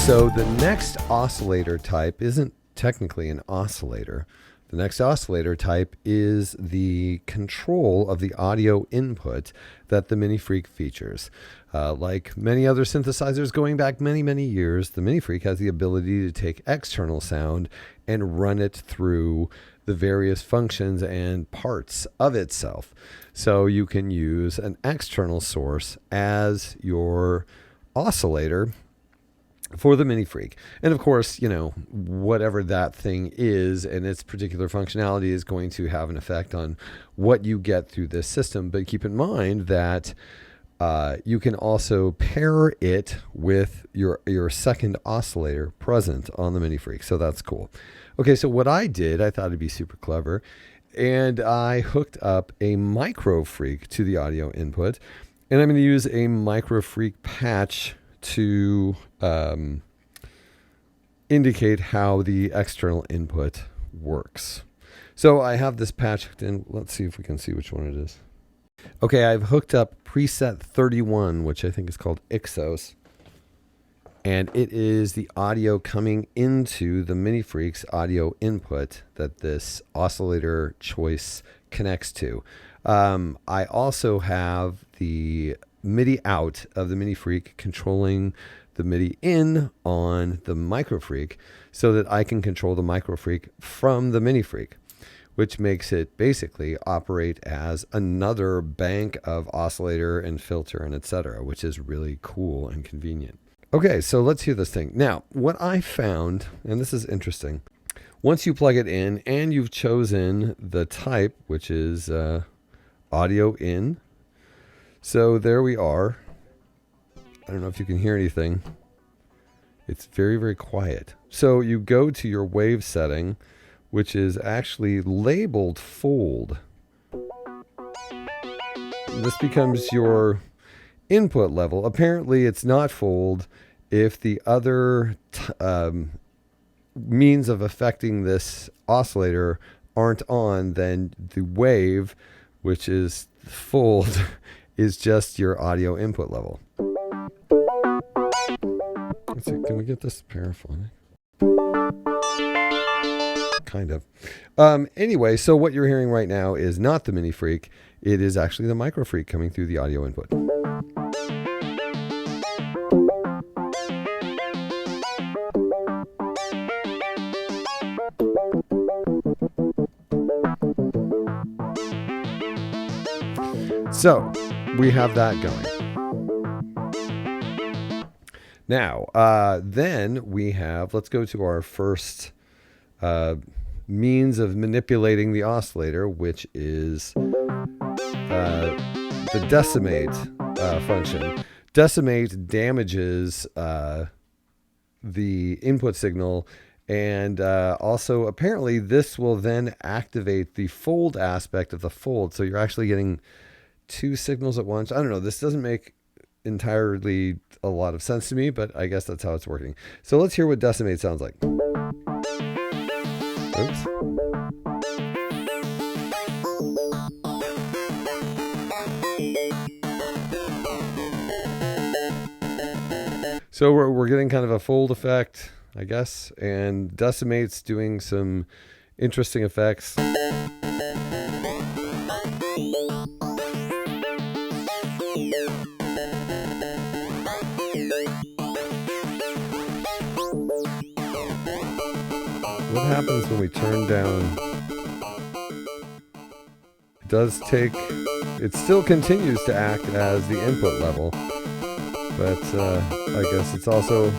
So the next oscillator type isn't technically an oscillator. The next oscillator type is the control of the audio input that the Mini-Freak features. Like many other synthesizers going back many, many years, the Mini-Freak has the ability to take external sound and run it through the various functions and parts of itself. So you can use an external source as your oscillator for the Mini-Freak. And of course, whatever that thing is and its particular functionality is going to have an effect on what you get through this system. But keep in mind that you can also pair it with your second oscillator present on the Mini-Freak. So that's cool. Okay, so what I did, I thought it'd be super clever, and I hooked up a Micro-Freak to the audio input, and I'm going to use a Micro-Freak patch to indicate how the external input works. So I have this patch hooked in. Let's see if we can see which one it is. Okay, I've hooked up preset 31, which I think is called Ixos. And it is the audio coming into the Mini-Freak's audio input that this oscillator choice connects to. I also have the MIDI out of the Mini-Freak controlling the MIDI in on the Micro-Freak so that I can control the Micro-Freak from the Mini-Freak, which makes it basically operate as another bank of oscillator and filter and etc., which is really cool and convenient. Okay, so let's hear this thing. Now, what I found, and this is interesting, once you plug it in and you've chosen the type, which is audio in, so there we are. I don't know if you can hear anything. It's very, very quiet. So you go to your wave setting, which is actually labeled fold. This becomes your input level. Apparently it's not fold. If the other means of affecting this oscillator aren't on, then the wave, which is fold, is just your audio input level. Let's see, can we get this paraphonic? Kind of. Anyway, so what you're hearing right now is not the Mini-Freak. It is actually the Micro-Freak coming through the audio input. So we have that going. Now, then we have, let's go to our first means of manipulating the oscillator, which is the decimate function. Decimate damages the input signal, and also apparently this will then activate the fold aspect of the fold. So you're actually getting two signals at once. I don't know. This doesn't make entirely a lot of sense to me, but I guess that's how it's working. So let's hear what decimate sounds like. Oops. So we're getting kind of a fold effect, I guess, and decimate's doing some interesting effects. What happens when we turn down? It still continues to act as the input level, but I guess it's also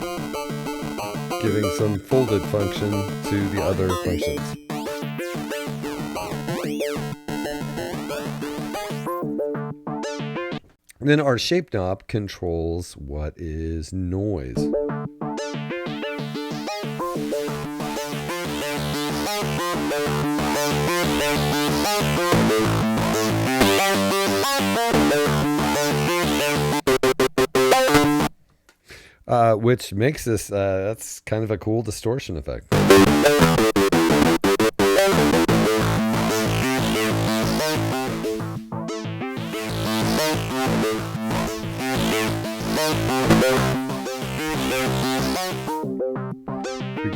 giving some folded function to the other functions. Then our shape knob controls what is noise. Which makes this, that's kind of a cool distortion effect.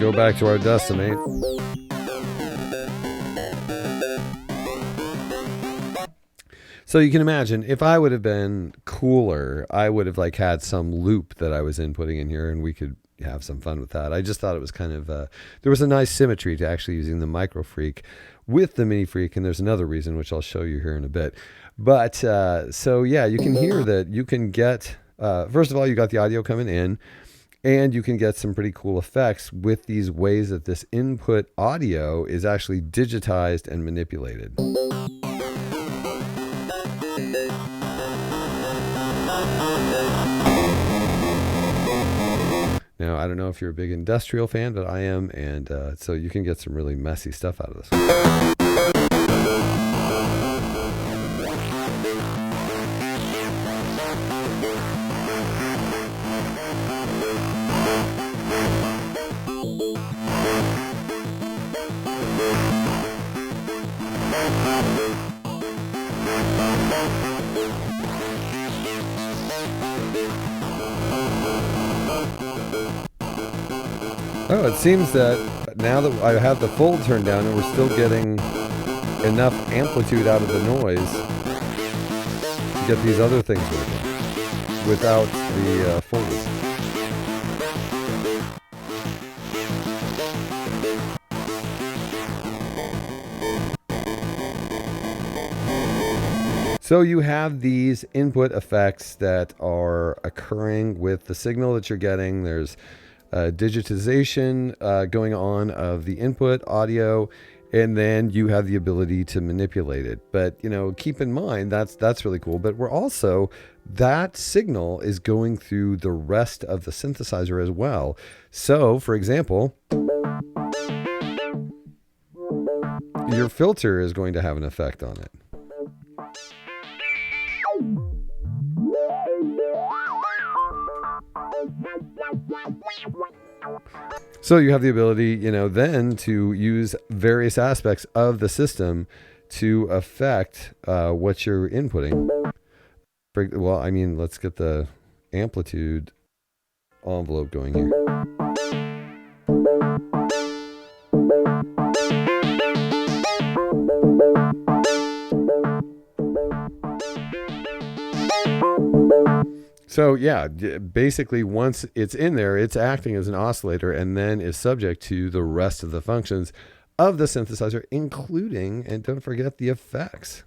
go back to our decimate. So you can imagine if I would have been cooler, I would have like had some loop that I was inputting in here and we could have some fun with that. I just thought it was kind of, there was a nice symmetry to actually using the Microfreak with the Mini Freak. And there's another reason, which I'll show you here in a bit. But so yeah, you can hear that you can get, first of all, you got the audio coming in and you can get some pretty cool effects with these ways that this input audio is actually digitized and manipulated. Now, I don't know if you're a big industrial fan, but I am, and so you can get some really messy stuff out of this. Oh, it seems that now that I have the fold turned down and we're still getting enough amplitude out of the noise to get these other things working without the fold. So you have these input effects that are occurring with the signal that you're getting. There's digitization going on of the input audio, and then you have the ability to manipulate it. But you know, keep in mind that's really cool. But we're also, that signal is going through the rest of the synthesizer as well. So for example, your filter is going to have an effect on it. So you have the ability, you know, then to use various aspects of the system to affect what you're inputting. Well, I mean, let's get the amplitude envelope going here. So yeah, basically once it's in there, it's acting as an oscillator and then is subject to the rest of the functions of the synthesizer, including, and don't forget, the effects.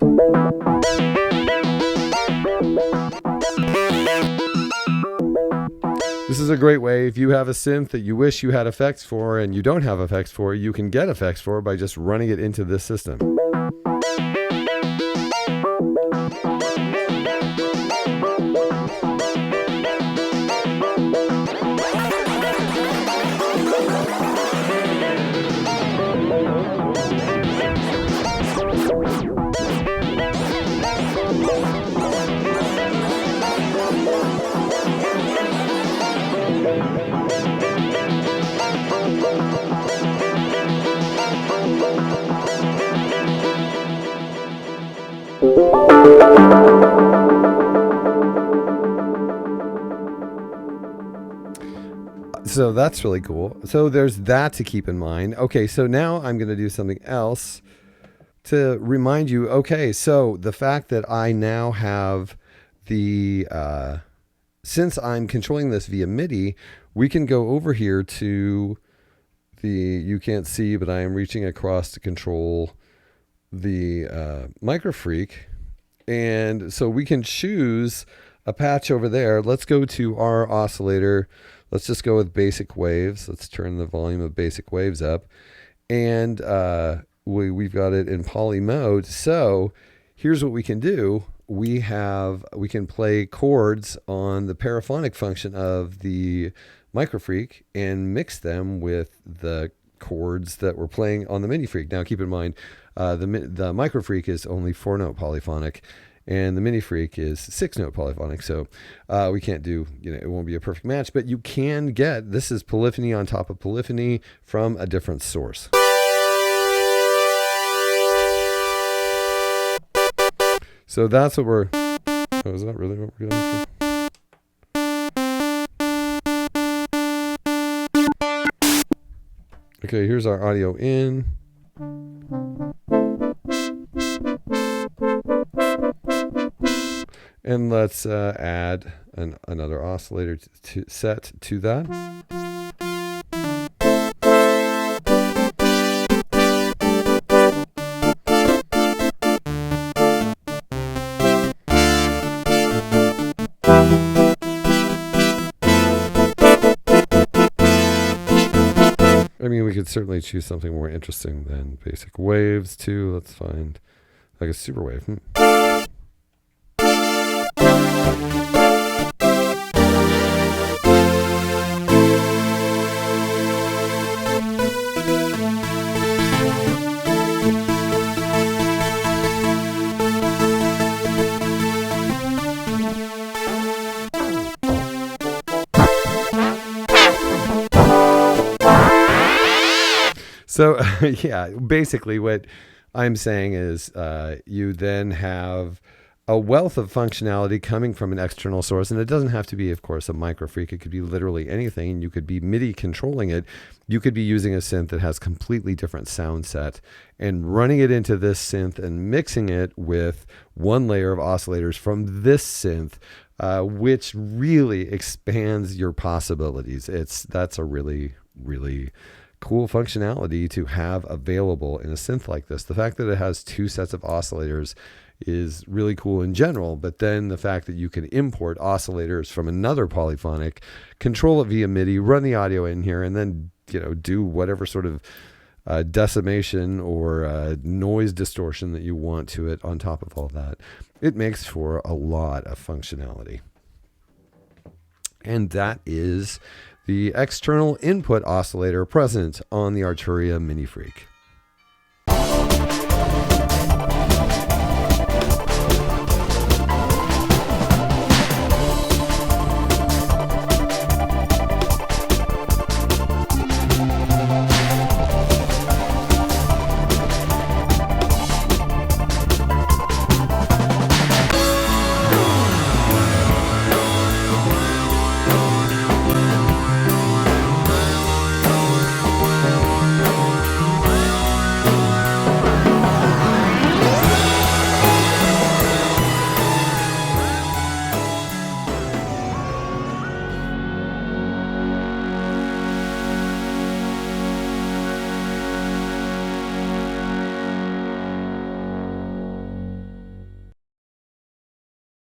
This is a great way. If you have a synth that you wish you had effects for and you don't have effects for, you can get effects for by just running it into this system. So that's really cool. So there's that to keep in mind. Okay, so now I'm going to do something else to remind you. Okay, so the fact that I now have the, since I'm controlling this via MIDI, we can go over here to the, you can't see, but I am reaching across to control the Microfreak. And so we can choose a patch over there. Let's go to our oscillator. Let's just go with basic waves. Let's turn the volume of basic waves up. And we've got it in poly mode. So here's what we can do. We can play chords on the paraphonic function of the Microfreak and mix them with the chords that we're playing on the Mini Freak. Now keep in mind, the Microfreak is only 4-note polyphonic, and the Mini Freak is 6-note polyphonic. So we can't do, you know, it won't be a perfect match, but you can get, this is polyphony on top of polyphony from a different source. So that's what we're, oh, is that really what we're going for? Okay, here's our audio in. And let's add another oscillator set to that. I mean, we could certainly choose something more interesting than basic waves too. Let's find like a super wave. So yeah, basically what I'm saying is you then have a wealth of functionality coming from an external source. And it doesn't have to be, of course, a Microfreak. It could be literally anything. You could be MIDI controlling it. You could be using a synth that has completely different sound set and running it into this synth and mixing it with one layer of oscillators from this synth, which really expands your possibilities. That's a really, really cool functionality to have available in a synth like this. The fact that it has two sets of oscillators is really cool in general, but then the fact that you can import oscillators from another polyphonic, control it via MIDI, run the audio in here, and then do whatever sort of decimation or noise distortion that you want to it on top of all that. It makes for a lot of functionality. And that is the external input oscillator present on the Arturia Mini Freak.